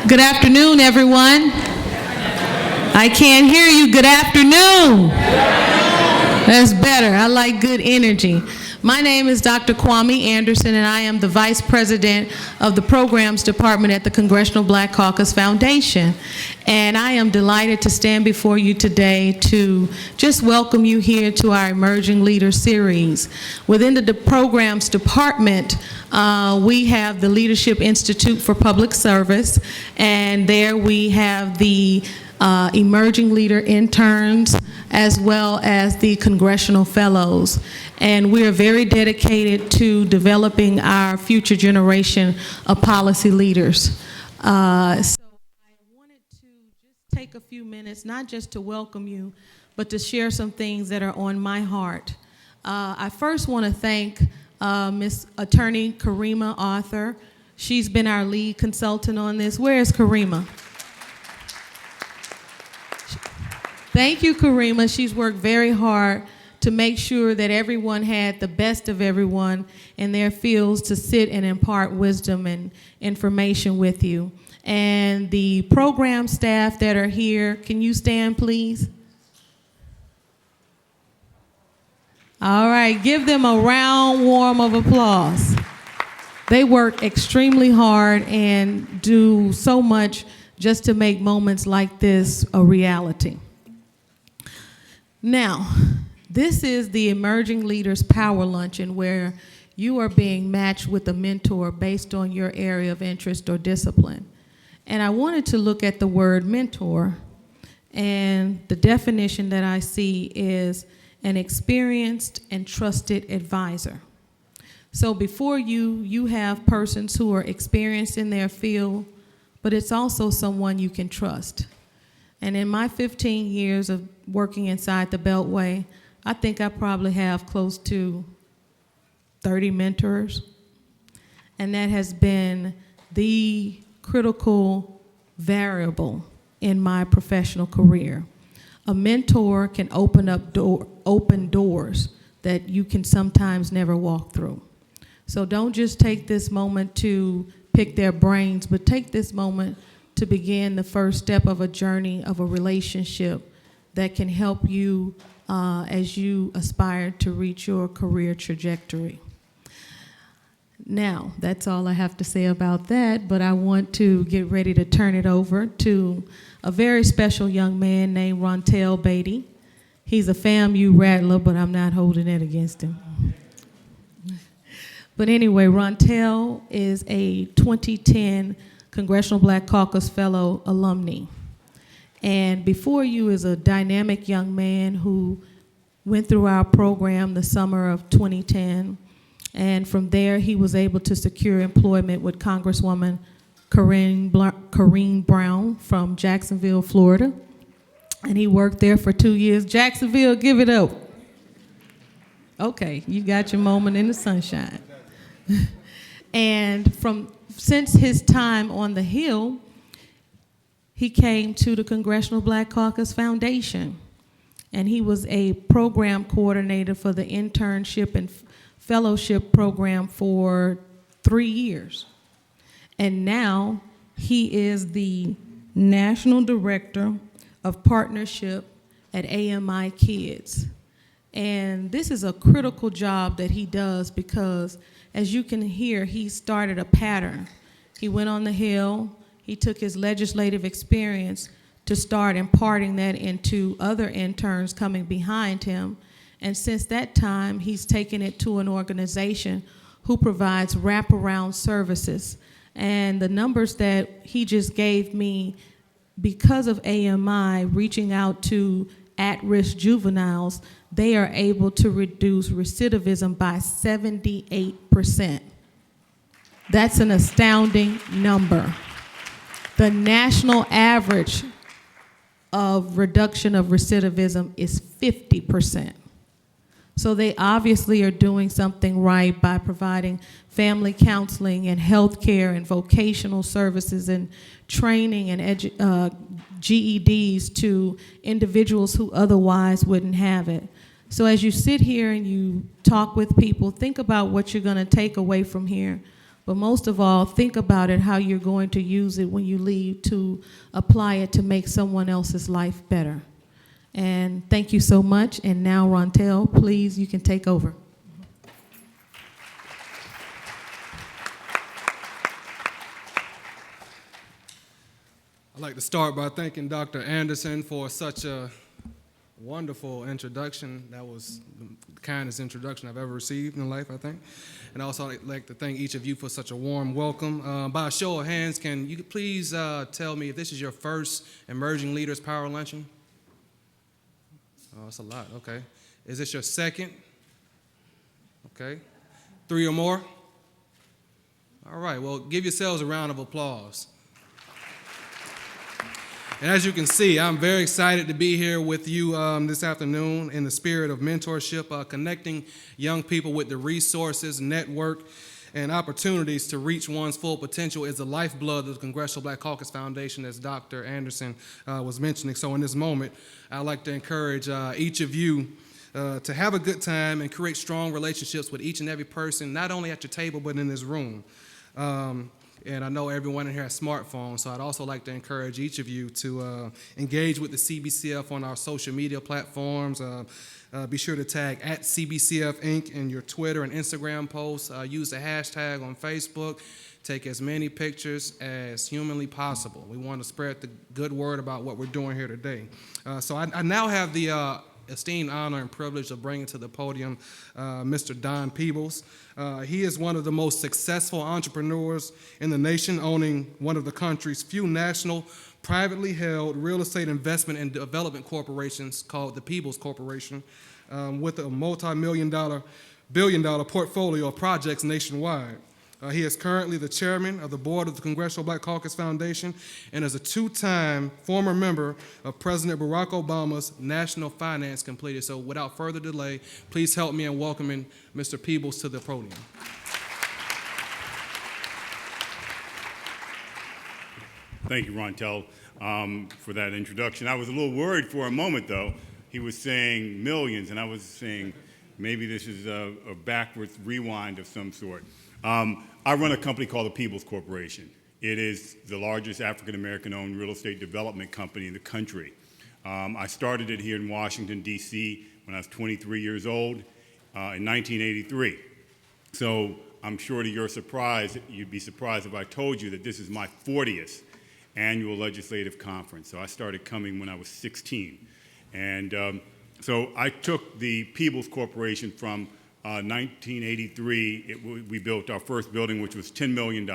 Good afternoon, everyone. I can't hear you. Good afternoon. That's better. I like good energy. My name is Dr. Kwame Anderson, and I am the Vice President of the Programs Department at the Congressional Black Caucus Foundation. And I am delighted to stand before you today to just welcome you here to our Emerging Leader Series. Within the Programs Department, we have the Leadership Institute for Public Service, and there we have the Emerging Leader Interns, as well as the Congressional Fellows. And we are very dedicated to developing our future generation of policy leaders. So I wanted to just take a few minutes, not just to welcome you, but to share some things that are on my heart. I first want to thank Miss Attorney Karima Arthur. She's been our lead consultant on this. Where is Karima? Thank you, Karima. She's worked very hard to make sure that everyone had the best of everyone in their fields to sit and impart wisdom and information with you. And the program staff that are here, can you stand, please? All right, give them a round, warm of applause. They work extremely hard and do so much just to make moments like this a reality. Now, this is the Emerging Leaders Power Luncheon, where you are being matched with a mentor based on your area of interest or discipline. And I wanted to look at the word mentor, and the definition that I see is an experienced and trusted advisor. So before you, you have persons who are experienced in their field, but it's also someone you can trust. And in my 15 years of working inside the Beltway, I think I probably have close to 30 mentors. And that has been the critical variable in my professional career. A mentor can open doors that you can sometimes never walk through. So don't just take this moment to pick their brains, but take this moment to begin the first step of a journey of a relationship that can help you as you aspire to reach your career trajectory. Now, that's all I have to say about that, but I want to get ready to turn it over to a very special young man named Rontel Beatty. He's a FAMU rattler, but I'm not holding it against him. But anyway, Rontel is a 2010 Congressional Black Caucus Fellow alumni. And before you is a dynamic young man who went through our program the summer of 2010. And from there, he was able to secure employment with Congresswoman Corrine Brown from Jacksonville, Florida. And he worked there for 2 years. Jacksonville, give it up. Okay, you got your moment in the sunshine. And since his time on the Hill, he came to the Congressional Black Caucus Foundation, and he was a program coordinator for the internship and fellowship program for 3 years. And now he is the National Director of Partnership at AMI Kids. And this is a critical job that he does because, as you can hear, he started a pattern. He went on the Hill. He took his legislative experience to start imparting that into other interns coming behind him. And since that time, he's taken it to an organization who provides wraparound services. And the numbers that he just gave me, because of AMI reaching out to at-risk juveniles, they are able to reduce recidivism by 78%. That's an astounding number. The national average of reduction of recidivism is 50%. So they obviously are doing something right by providing family counseling and health care and vocational services and training and GEDs to individuals who otherwise wouldn't have it. So as you sit here and you talk with people, think about what you're going to take away from here. But most of all, think about it, how you're going to use it when you leave to apply it to make someone else's life better. And thank you so much. And now, Rontel, please, you can take over. I'd like to start by thanking Dr. Anderson for such a wonderful introduction. That was the kindest introduction I've ever received in life, I think. And also I'd like to thank each of you for such a warm welcome. By a show of hands, can you please tell me if this is your first Emerging Leaders Power Luncheon? Oh, that's a lot, okay. Is this your second? Okay. 3 or more? All right, well, give yourselves a round of applause. And as you can see, I'm very excited to be here with you this afternoon in the spirit of mentorship, connecting young people with the resources, network, and opportunities to reach one's full potential is the lifeblood of the Congressional Black Caucus Foundation, as Dr. Anderson was mentioning. So in this moment, I'd like to encourage each of you to have a good time and create strong relationships with each and every person, not only at your table, but in this room. And I know everyone in here has smartphones, so I'd also like to encourage each of you to engage with the CBCF on our social media platforms. Be sure to tag at CBCF Inc. in your Twitter and Instagram posts. Use the hashtag on Facebook. Take as many pictures as humanly possible. We want to spread the good word about what we're doing here today. So I now have the esteemed honor and privilege of bringing to the podium Mr. Don Peebles. He is one of the most successful entrepreneurs in the nation, owning one of the country's few national, privately held real estate investment and development corporations called the Peebles Corporation, with a billion-dollar portfolio of projects nationwide. He is currently the chairman of the board of the Congressional Black Caucus Foundation and is a 2-time former member of President Barack Obama's National Finance Committee. So without further delay, please help me in welcoming Mr. Peebles to the podium. Thank you, Rontel, for that introduction. I was a little worried for a moment, though. He was saying millions, and I was saying maybe this is a backwards rewind of some sort. I run a company called the Peebles Corporation. It is the largest African-American-owned real estate development company in the country. I started it here in Washington, D.C. when I was 23 years old in 1983. So I'm sure to your surprise, you'd be surprised if I told you that this is my 40th annual legislative conference. So I started coming when I was 16. And so I took the Peebles Corporation from 1983, we built our first building, which was $10 million,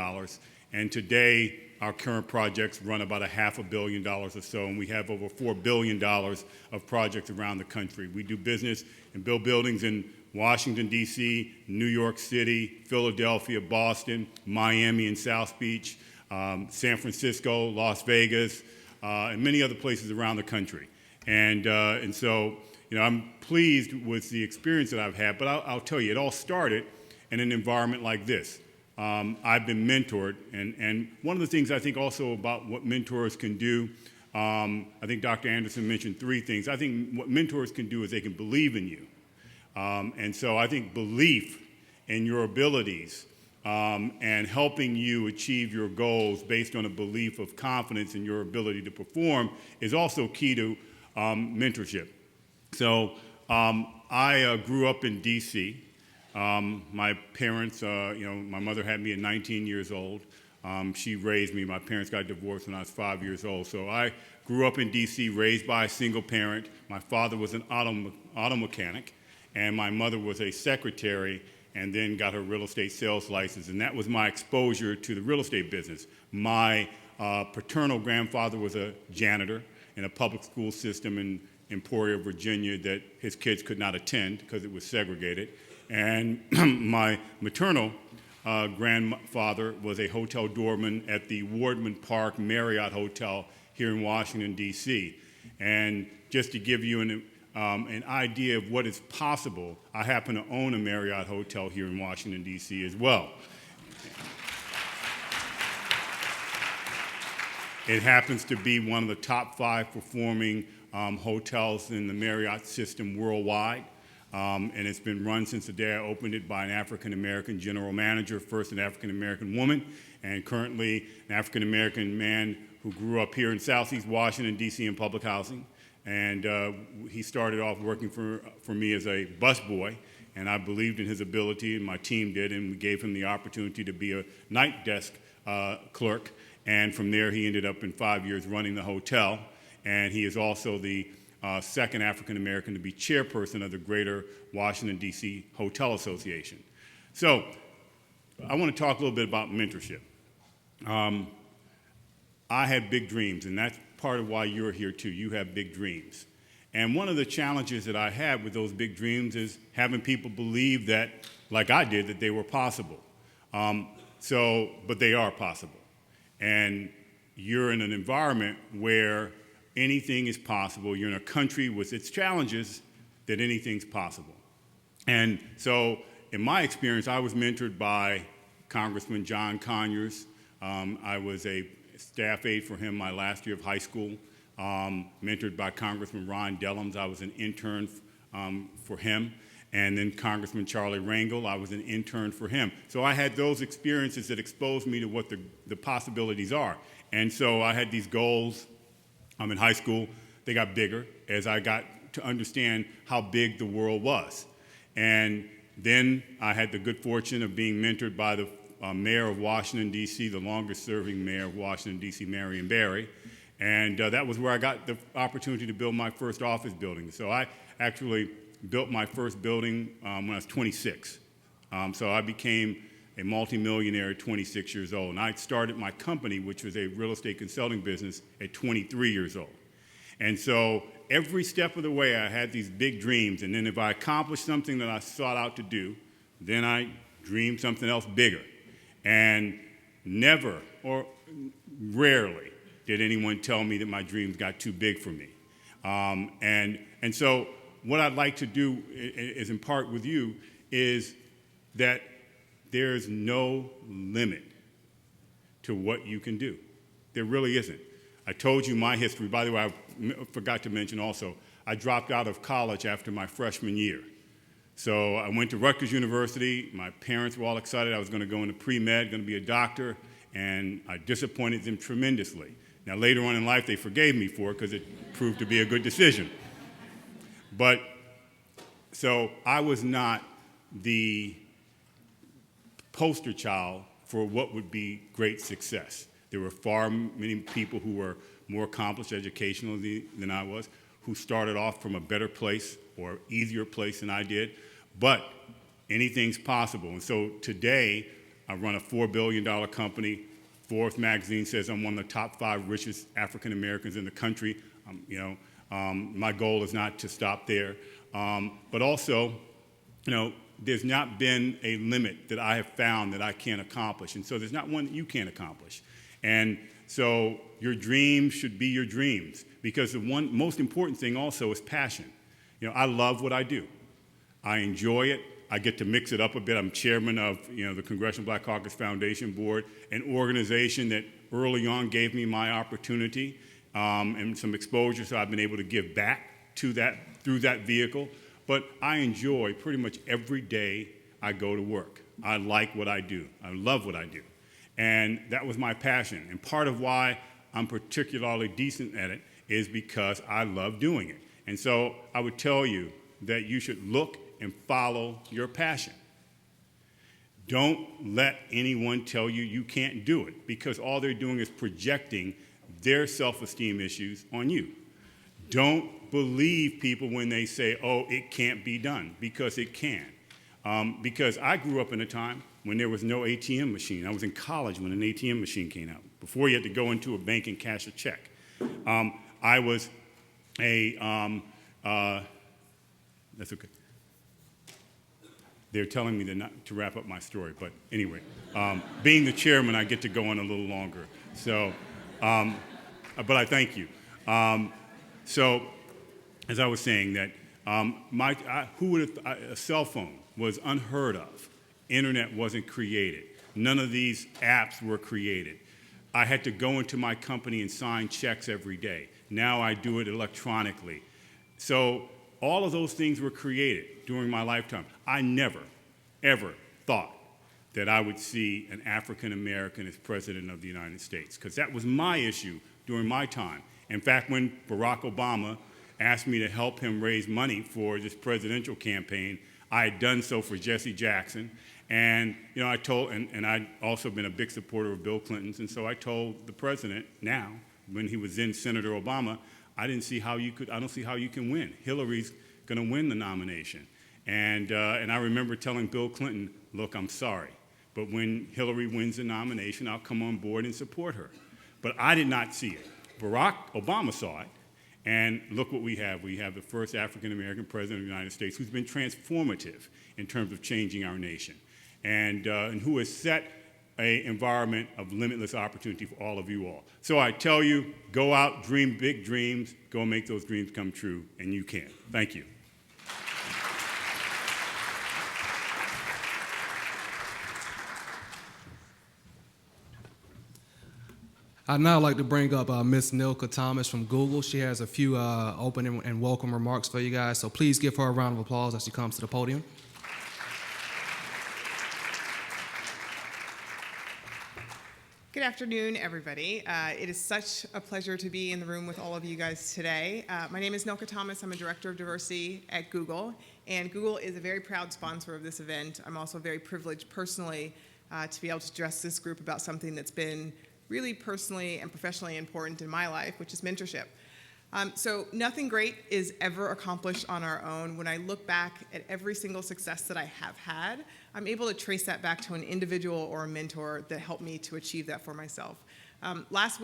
and today our current projects run about $500 million or so, and we have over $4 billion of projects around the country. We do business and build buildings in Washington, D.C., New York City, Philadelphia, Boston, Miami and South Beach, San Francisco, Las Vegas, and many other places around the country. And so, I'm pleased with the experience that I've had, but I'll tell you, it all started in an environment like this. I've been mentored, and one of the things I think also about what mentors can do, I think Dr. Anderson mentioned 3 things. I think what mentors can do is they can believe in you. And so I think belief in your abilities and helping you achieve your goals based on a belief of confidence in your ability to perform is also key to mentorship. So I grew up in D.C. My parents, my mother had me at 19 years old. She raised me. My parents got divorced when I was 5 years old. So I grew up in D.C., raised by a single parent. My father was an auto mechanic, and my mother was a secretary and then got her real estate sales license. And that was my exposure to the real estate business. My paternal grandfather was a janitor in a public school system in Emporia, Virginia, that his kids could not attend because it was segregated. And my maternal grandfather was a hotel doorman at the Wardman Park Marriott Hotel here in Washington, D.C. And just to give you an idea of what is possible, I happen to own a Marriott hotel here in Washington, D.C. as well. It happens to be one of the top 5 performing hotels in the Marriott system worldwide. And it's been run since the day I opened it by an African-American general manager, first an African-American woman, and currently an African-American man who grew up here in Southeast Washington, D.C. in public housing. And he started off working for me as a busboy, and I believed in his ability, and my team did, and we gave him the opportunity to be a night desk clerk. And from there, he ended up in 5 years running the hotel. And he is also the second African-American to be chairperson of the Greater Washington, D.C. Hotel Association. So I want to talk a little bit about mentorship. I had big dreams, and that's part of why you're here too. You have big dreams. And one of the challenges that I had with those big dreams is having people believe that, like I did, that they were possible. But they are possible. And you're in an environment where anything is possible. You're in a country with its challenges that anything's possible. And so in my experience, I was mentored by Congressman John Conyers. I was a staff aide for him my last year of high school. Mentored by Congressman Ron Dellums. I was an intern for him. And then Congressman Charlie Rangel, I was an intern for him. So I had those experiences that exposed me to what the possibilities are. And so I had these goals. In high school, they got bigger as I got to understand how big the world was. And then I had the good fortune of being mentored by the mayor of Washington, D.C., the longest-serving mayor of Washington, D.C., Marion Barry. And that was where I got the opportunity to build my first office building. So I actually built my first building when I was 26. So I became a multimillionaire at 26 years old. And I started my company, which was a real estate consulting business, at 23 years old. And so every step of the way, I had these big dreams. And then if I accomplished something that I sought out to do, then I dreamed something else bigger. And never or rarely did anyone tell me that my dreams got too big for me. And so what I'd like to do is impart with you is that there's no limit to what you can do. There really isn't. I told you my history. By the way, I forgot to mention also, I dropped out of college after my freshman year. So I went to Rutgers University. My parents were all excited I was going to go into pre-med, going to be a doctor, and I disappointed them tremendously. Now, later on in life, they forgave me for it because it proved to be a good decision. But so I was not the poster child for what would be great success. There were far many people who were more accomplished educationally than I was, who started off from a better place or easier place than I did. But anything's possible. And so today, I run a $4 billion company. Forbes magazine says I'm one of the top 5 richest African Americans in the country. My goal is not to stop there. But also, there's not been a limit that I have found that I can't accomplish. And so there's not one that you can't accomplish. And so your dreams should be your dreams, because the one most important thing also is passion. I love what I do. I enjoy it. I get to mix it up a bit. I'm chairman of the Congressional Black Caucus Foundation Board, an organization that early on gave me my opportunity and some exposure, so I've been able to give back to that through that vehicle. But I enjoy pretty much every day I go to work. I like what I do. I love what I do. And that was my passion. And part of why I'm particularly decent at it is because I love doing it. And so I would tell you that you should look and follow your passion. Don't let anyone tell you you can't do it, because all they're doing is projecting their self-esteem issues on you. Don't believe people when they say, oh, it can't be done, because it can. Because I grew up in a time when there was no ATM machine. I was in college when an ATM machine came out, before you had to go into a bank and cash a check. I was that's okay. They're telling me not to wrap up my story, but anyway, being the chairman, I get to go on a little longer. So, but I thank you. So, as I was saying, that a cell phone was unheard of. Internet wasn't created. None of these apps were created. I had to go into my company and sign checks every day. Now I do it electronically. So all of those things were created during my lifetime. I never, ever thought that I would see an African American as president of the United States, because that was my issue during my time. In fact, when Barack Obama asked me to help him raise money for this presidential campaign, I had done so for Jesse Jackson. And I told, and I'd also been a big supporter of Bill Clinton's, and so I told the president now, when he was then Senator Obama, I don't see how you can win. Hillary's going to win the nomination. And I remember telling Bill Clinton, look, I'm sorry, but when Hillary wins the nomination, I'll come on board and support her. But I did not see it. Barack Obama saw it, and look what we have. We have the first African-American president of the United States who's been transformative in terms of changing our nation, and who has set an environment of limitless opportunity for all of you all. So I tell you, go out, dream big dreams, go make those dreams come true, and you can. Thank you. I'd now like to bring up Ms. Nilka Thomas from Google. She has a few opening and welcome remarks for you guys, so please give her a round of applause as she comes to the podium. Good afternoon, everybody. It is such a pleasure to be in the room with all of you guys today. My name is Nilka Thomas. I'm a director of diversity at Google, and Google is a very proud sponsor of this event. I'm also very privileged personally to be able to address this group about something that's been really personally and professionally important in my life, which is mentorship. So nothing great is ever accomplished on our own. When I look back at every single success that I have had, I'm able to trace that back to an individual or a mentor that helped me to achieve that for myself. Last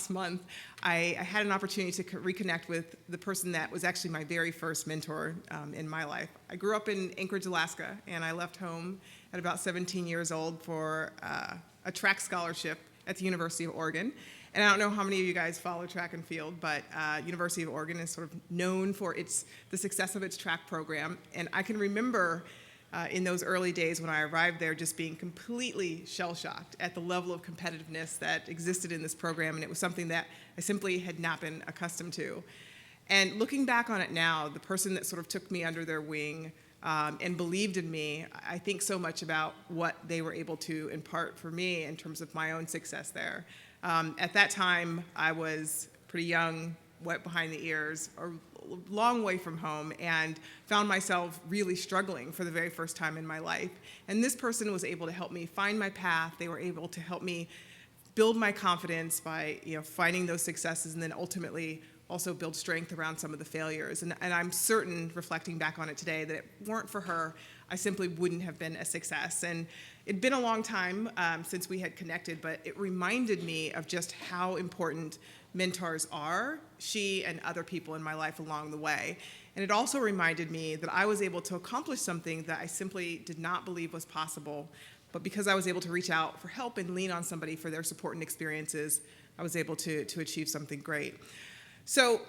month, I had an opportunity to reconnect with the person that was actually my very first mentor in my life. I grew up in Anchorage, Alaska, and I left home at about 17 years old for a track scholarship at the University of Oregon. And I don't know how many of you guys follow track and field, but University of Oregon is sort of known for the success of its track program. And I can remember in those early days when I arrived there just being completely shell-shocked at the level of competitiveness that existed in this program, and it was something that I simply had not been accustomed to. And looking back on it now, the person that sort of took me under their wing and believed in me, I think so much about what they were able to impart for me in terms of my own success there. At that time, I was pretty young, wet behind the ears, a long way from home, and found myself really struggling for the very first time in my life. And this person was able to help me find my path. They were able to help me build my confidence by finding those successes, and then ultimately also build strength around some of the failures. And I'm certain, reflecting back on it today, that if it weren't for her, I simply wouldn't have been a success. And it'd been a long time since we had connected, but it reminded me of just how important mentors are, she and other people in my life along the way. And it also reminded me that I was able to accomplish something that I simply did not believe was possible, but because I was able to reach out for help and lean on somebody for their support and experiences, I was able to achieve something great. So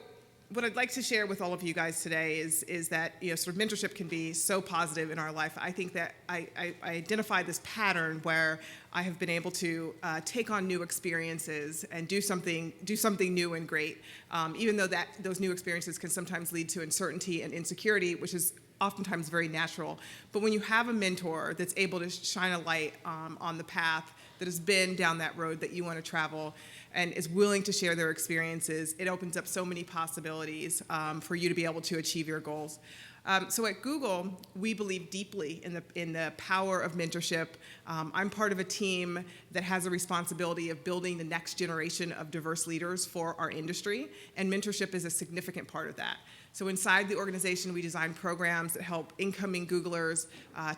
what I'd like to share with all of you guys today is that sort of mentorship can be so positive in our life. I think that I identify this pattern where I have been able to take on new experiences and do something new and great, even though those new experiences can sometimes lead to uncertainty and insecurity, which is oftentimes very natural. But when you have a mentor that's able to shine a light on the path that has been down that road that you want to travel and is willing to share their experiences, it opens up so many possibilities for you to be able to achieve your goals. So at Google, we believe deeply in the power of mentorship. I'm part of a team that has a responsibility of building the next generation of diverse leaders for our industry, and mentorship is a significant part of that. So inside the organization, we design programs that help incoming Googlers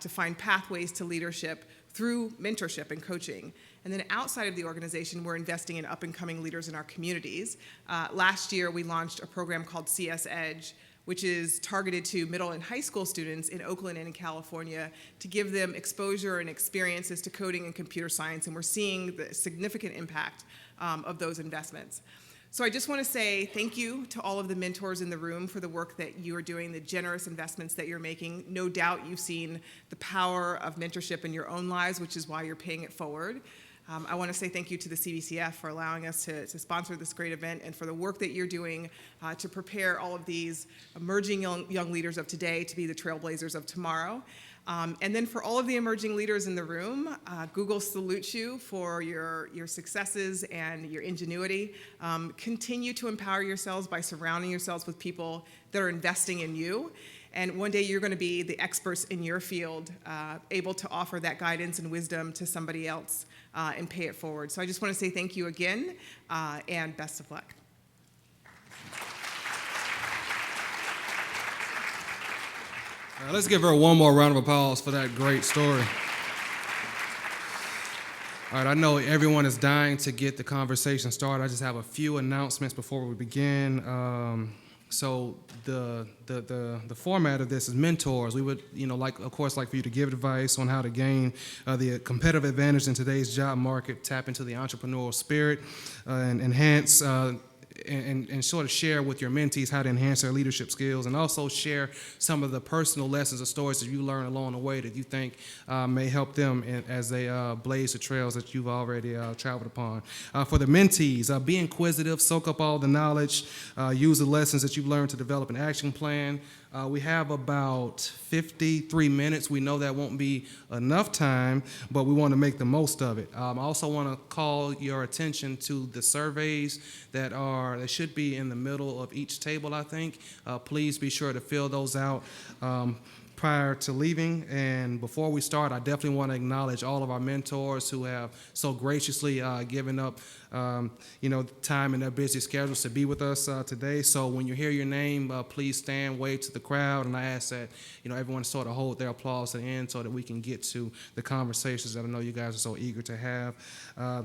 to find pathways to leadership through mentorship and coaching. And then outside of the organization, we're investing in up-and-coming leaders in our communities. Last year, we launched a program called CS Edge, which is targeted to middle and high school students in Oakland and in California to give them exposure and experiences to coding and computer science, and we're seeing the significant impact of those investments. So I just want to say thank you to all of the mentors in the room for the work that you are doing, the generous investments that you're making. No doubt you've seen the power of mentorship in your own lives, which is why you're paying it forward. I want to say thank you to the CBCF for allowing us to sponsor this great event and for the work that you're doing to prepare all of these emerging young leaders of today to be the trailblazers of tomorrow. And then for all of the emerging leaders in the room, Google salutes you for your successes and your ingenuity. Continue to empower yourselves by surrounding yourselves with people that are investing in you. And one day you're going to be the experts in your field, able to offer that guidance and wisdom to somebody else and pay it forward. So I just want to say thank you again and best of luck. Let's give her one more round of applause for that great story. All right, I know everyone is dying to get the conversation started. I just have a few announcements before we begin. So the format of this is mentors. We would, of course, like for you to give advice on how to gain the competitive advantage in today's job market, tap into the entrepreneurial spirit, and enhance and sort of share with your mentees how to enhance their leadership skills, and also share some of the personal lessons or stories that you learn along the way that you think may help them as they blaze the trails that you've already traveled upon. For the mentees, be inquisitive, soak up all the knowledge, use the lessons that you've learned to develop an action plan. We have about 53 minutes. We know that won't be enough time, but we want to make the most of it. I also want to call your attention to the surveys that should be in the middle of each table, I think. Please be sure to fill those out prior to leaving. And before we start, I definitely want to acknowledge all of our mentors who have so graciously given up time in their busy schedules to be with us today. So when you hear your name, please stand, wave to the crowd, and I ask that everyone sort of hold their applause to the end so that we can get to the conversations that I know you guys are so eager to have.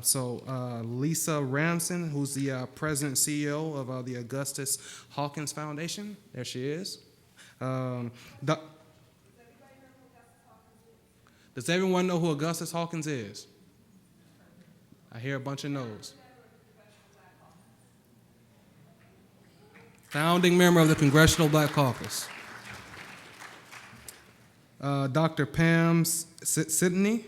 So Lisa Ramson, who's the president and CEO of the Augustus Hawkins Foundation. There she is. Does everyone know who Augustus Hawkins is? I hear a bunch of no's. Founding member of the Congressional Black Caucus. Dr. Pam Sidney.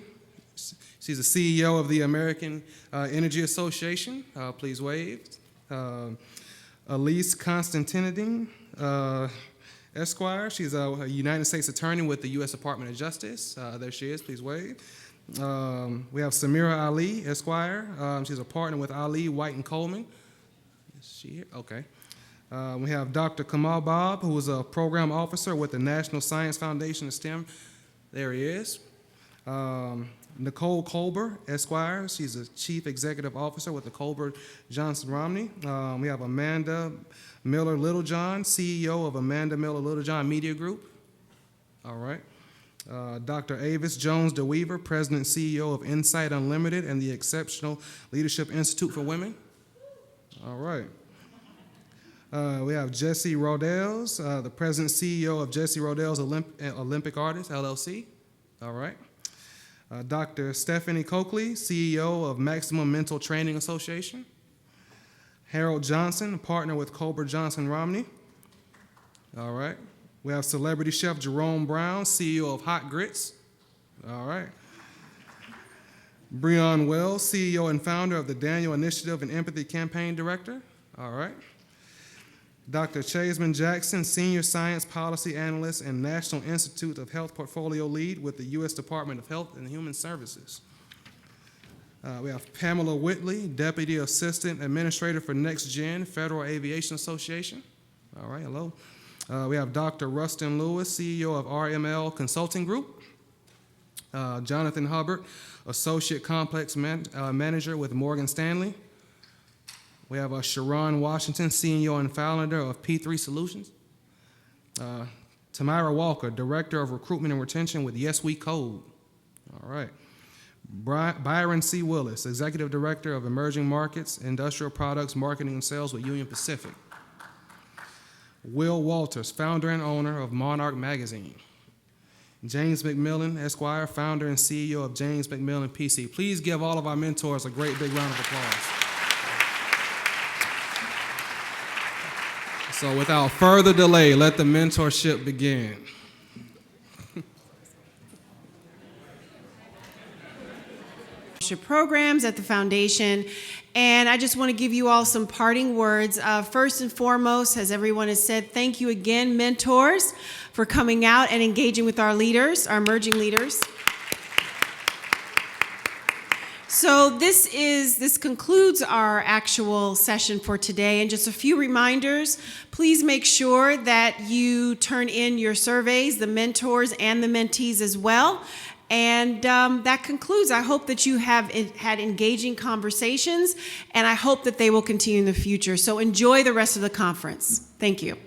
She's the CEO of the American Energy Association. Please wave. Elise Constantinidine, Esquire. She's a United States Attorney with the U.S. Department of Justice. There she is. Please wave. We have Samira Ali, Esquire. She's a partner with Ali, White, and Coleman. Is she here? Okay. We have Dr. Kamal Bob, who is a program officer with the National Science Foundation of STEM. There he is. Nicole Colbert, Esquire. She's a chief executive officer with the Colbert Johnson Romney. We have Amanda Miller Littlejohn, CEO of Amanda Miller Littlejohn Media Group. All right. Dr. Avis Jones DeWeaver, President and CEO of Insight Unlimited and the Exceptional Leadership Institute for Women. All right. We have Jesse Rodels, the President and CEO of Jesse Rodels Olympic Artists, LLC. All right. Dr. Stephanie Coakley, CEO of Maximum Mental Training Association. Harold Johnson, partner with Colbert Johnson Romney. All right. We have celebrity chef Jerome Brown, CEO of Hot Grits. All right. Breon Wells, CEO and founder of the Daniel Initiative and Empathy Campaign Director. All right. Dr. Chaseman Jackson, Senior Science Policy Analyst and National Institute of Health Portfolio Lead with the U.S. Department of Health and Human Services. We have Pamela Whitley, Deputy Assistant Administrator for NextGen Federal Aviation Association. All right, hello. We have Dr. Rustin Lewis, CEO of RML Consulting Group. Jonathan Hubbard, Associate Complex Manager with Morgan Stanley. We have Sharon Washington, CEO and founder of P3 Solutions. Tamara Walker, Director of Recruitment and Retention with Yes We Code. All right. Byron C. Willis, Executive Director of Emerging Markets, Industrial Products, Marketing and Sales with Union Pacific. Will Walters, founder and owner of Monarch Magazine. James McMillan, Esquire, founder and CEO of James McMillan PC. Please give all of our mentors a great big round of applause. So without further delay, let the mentorship begin. scholarship programs at the foundation. And I just want to give you all some parting words. First and foremost, as everyone has said, thank you again, mentors, for coming out and engaging with our leaders, our emerging leaders. So this concludes our actual session for today. And just a few reminders, please make sure that you turn in your surveys, the mentors and the mentees as well. And that concludes. I hope that you have had engaging conversations, and I hope that they will continue in the future. So enjoy the rest of the conference. Thank you.